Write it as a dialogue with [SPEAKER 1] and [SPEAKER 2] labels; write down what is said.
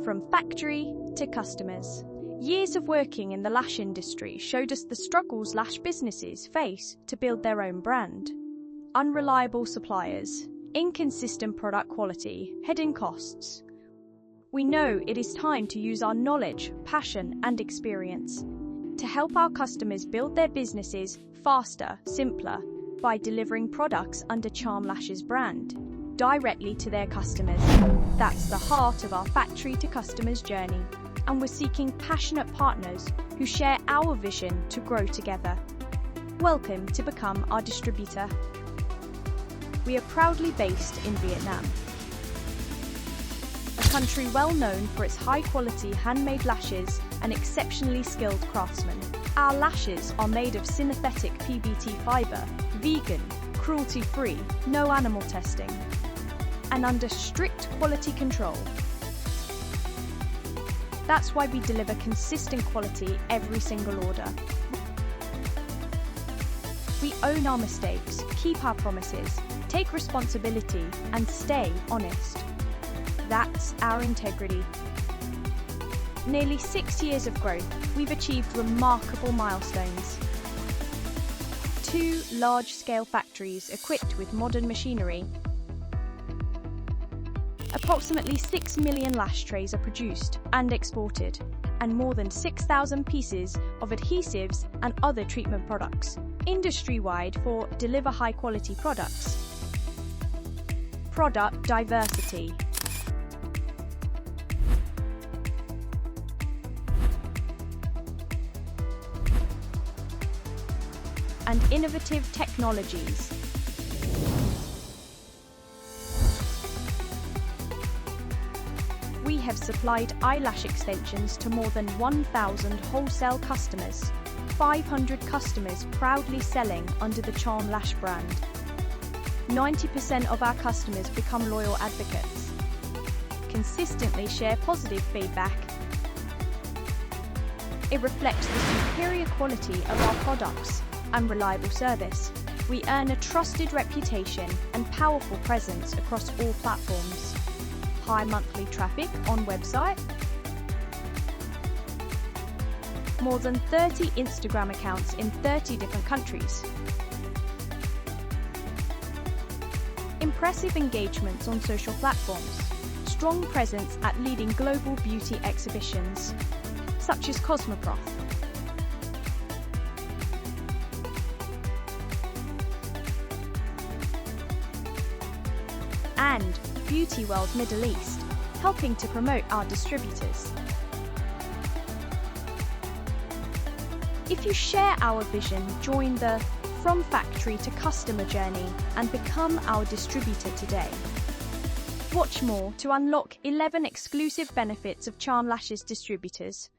[SPEAKER 1] from factory to customers. Years of working in the lash industry showed us the struggles lash businesses face to build their own brand. Unreliable suppliers, inconsistent product quality, hidden costs. We know it is time to use our knowledge, passion, and experience to help our customers build their businesses faster, simpler, by delivering products under CharmLash's brand directly to their customers. That's the heart of our factory to customers journey, and we're seeking passionate partners who share our vision to grow together. Welcome to become our distributor. We are proudly based in Vietnam, a country well known for its high-quality handmade lashes and exceptionally skilled craftsmen. Our lashes are made of synthetic PBT fiber, vegan, cruelty-free, no animal testing, and under strict quality control. That's why we deliver consistent quality every single order. We own our mistakes, keep our promises, take responsibility, and stay honest. That's our integrity. Nearly 6 years of growth, we've achieved remarkable milestones. 2 large-scale factories equipped with modern machinery. Approximately 6 million lash trays are produced and exported, and more than 6,000 pieces of adhesives and other treatment products, industry-wide for deliver high-quality products. Product diversity. And innovative technologies. We have supplied eyelash extensions to more than 1,000 wholesale customers, 500 customers proudly selling under the CharmLash brand. 90% of our customers become loyal advocates, consistently share positive feedback. It reflects the superior quality of our products and reliable service. We earn a trusted reputation and powerful presence across all platforms. High monthly traffic on website. More than 30 Instagram accounts in 30 different countries. Impressive engagements on social platforms. Strong presence at leading global beauty exhibitions, such as Cosmoprof. And Beautyworld Middle East, helping to promote our distributors. If you share our vision, join the From Factory to Customer journey and become our distributor today. Watch more to unlock 11 exclusive benefits of CharmLash's distributors.